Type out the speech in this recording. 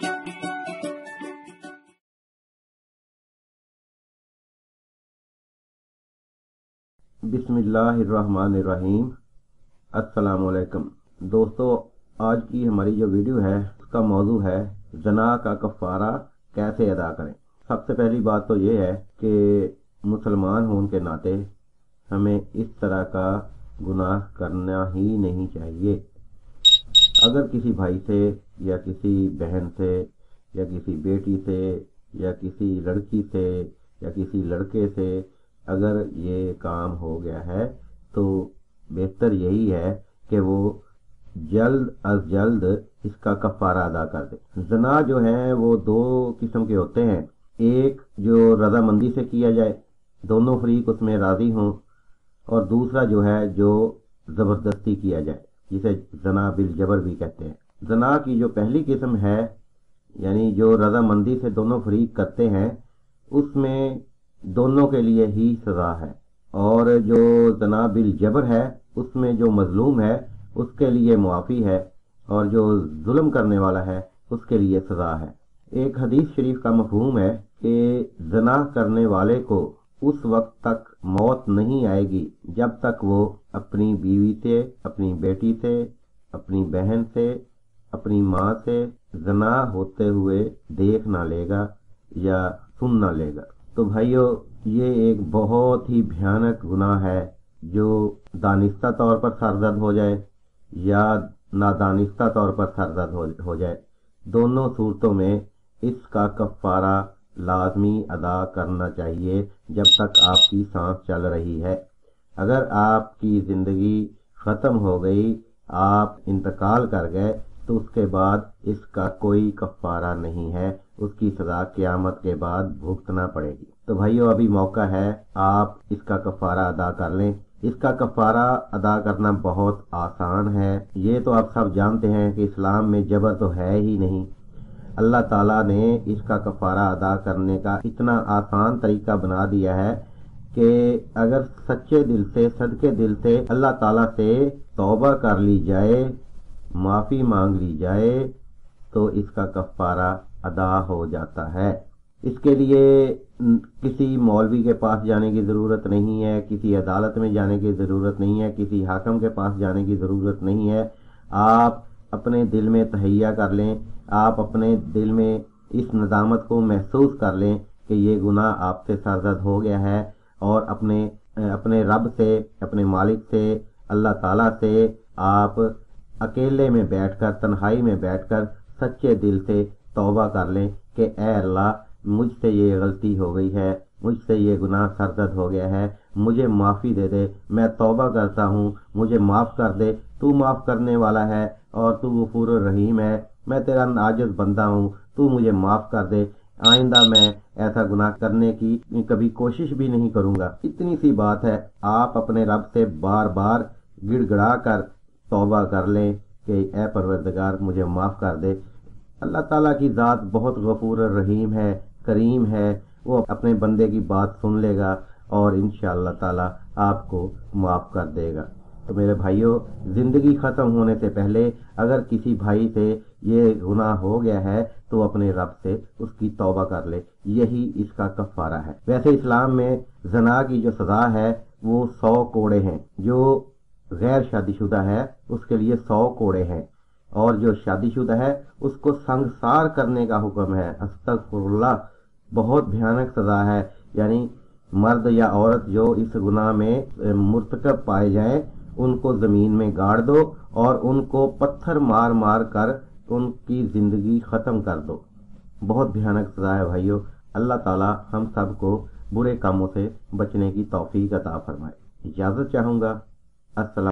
بسم اللہ الرحمن الرحیم۔ السلام علیکم دوستو، آج کی ہماری جو ویڈیو ہے اس کا موضوع ہے زنا کا کفارہ کیسے ادا کریں۔ سب سے پہلی بات تو یہ ہے کہ مسلمان ہونے کے ناطے ہمیں اس طرح کا گناہ کرنا ہی نہیں چاہیے۔ اگر کسی بھائی سے یا کسی بہن سے یا کسی بیٹی سے یا کسی لڑکی سے یا کسی لڑکے سے اگر یہ کام ہو گیا ہے تو بہتر یہی ہے کہ وہ جلد از جلد اس کا کفارہ ادا کر دے۔ زنا جو ہے وہ دو قسم کے ہوتے ہیں، ایک جو رضامندی سے کیا جائے، دونوں فریق اس میں راضی ہوں، اور دوسرا جو ہے جو زبردستی کیا جائے، جسے زنا بالجبر بھی کہتے ہیں۔ زنا کی جو پہلی قسم ہے، یعنی جو رضامندی سے دونوں فریق کرتے ہیں، اس میں دونوں کے لیے ہی سزا ہے، اور جو زنا بالجبر ہے اس میں جو مظلوم ہے اس کے لیے معافی ہے، اور جو ظلم کرنے والا ہے اس کے لیے سزا ہے۔ ایک حدیث شریف کا مفہوم ہے کہ زنا کرنے والے کو اس وقت تک موت نہیں آئے گی جب تک وہ اپنی بیوی سے، اپنی بیٹی سے، اپنی بہن سے، اپنی ماں سے زنا ہوتے ہوئے دیکھ نہ لے گا یا سن نہ لے گا۔ تو بھائیو، یہ ایک بہت ہی بھیانک گناہ ہے جو دانستہ طور پر سرزد ہو جائے یا نادانستہ طور پر سرزد ہو جائے، دونوں صورتوں میں اس کا کفارہ لازمی ادا کرنا چاہیے جب تک آپ کی سانس چل رہی ہے۔ اگر آپ کی زندگی ختم ہو گئی، آپ انتقال کر گئے، تو اس کے بعد اس کا کوئی کفارہ نہیں ہے، اس کی سزا قیامت کے بعد بھگتنا پڑے گی۔ تو بھائیو، ابھی موقع ہے، آپ اس کا کفارہ ادا کر لیں۔ اس کا کفارہ ادا کرنا بہت آسان ہے۔ یہ تو آپ سب جانتے ہیں کہ اسلام میں جبر تو ہے ہی نہیں۔ اللہ تعالیٰ نے اس کا کفارہ ادا کرنے کا اتنا آسان طریقہ بنا دیا ہے کہ اگر سچے دل سے، صدقے دل سے اللہ تعالیٰ سے توبہ کر لی جائے، معافی مانگ لی جائے، تو اس کا کفارہ ادا ہو جاتا ہے۔ اس کے لیے کسی مولوی کے پاس جانے کی ضرورت نہیں ہے، کسی عدالت میں جانے کی ضرورت نہیں ہے، کسی حاکم کے پاس جانے کی ضرورت نہیں ہے۔ آپ اپنے دل میں تہیہ کر لیں، آپ اپنے دل میں اس ندامت کو محسوس کر لیں کہ یہ گناہ آپ سے سرزد ہو گیا ہے، اور اپنے رب سے، اپنے مالک سے، اللہ تعالیٰ سے آپ اکیلے میں بیٹھ کر، تنہائی میں بیٹھ کر سچے دل سے توبہ کر لیں کہ اے اللہ، مجھ سے یہ غلطی ہو گئی ہے، مجھ سے یہ گناہ سرزد ہو گیا ہے، مجھے معافی دے دے، میں توبہ کرتا ہوں، مجھے معاف کر دے، تو معاف کرنے والا ہے اور تو غفور الرحیم ہے، میں تیرا عاجز بندہ ہوں، تو مجھے معاف کر دے، آئندہ میں ایسا گناہ کرنے کی کبھی کوشش بھی نہیں کروں گا۔ اتنی سی بات ہے، آپ اپنے رب سے بار بار گڑ گڑا کر توبہ کر لیں کہ اے پروردگار، مجھے معاف کر دے۔ اللہ تعالیٰ کی ذات بہت غفور الرحیم ہے، کریم ہے، وہ اپنے بندے کی بات سن لے گا اور انشاءاللہ تعالیٰ آپ کو معاف کر دے گا۔ تو میرے بھائیوں، زندگی ختم ہونے سے پہلے اگر کسی بھائی سے یہ گناہ ہو گیا ہے تو اپنے رب سے اس کی توبہ کر لے، یہی اس کا کفارہ ہے۔ ویسے اسلام میں زنا کی جو سزا ہے وہ 100 کوڑے ہیں۔ جو غیر شادی شدہ ہے اس کے لیے 100 کوڑے ہیں، اور جو شادی شدہ ہے اس کو سنگسار کرنے کا حکم ہے۔ استغفر اللہ، بہت بھیانک سزا ہے۔ یعنی مرد یا عورت جو اس گناہ میں مرتکب پائے جائیں، ان کو زمین میں گاڑ دو اور ان کو پتھر مار مار کر ان کی زندگی ختم کر دو۔ بہت بھیانک سزا ہے بھائیو۔ اللہ تعالی ہم سب کو برے کاموں سے بچنے کی توفیق عطا فرمائے۔ اجازت چاہوں گا۔ السلام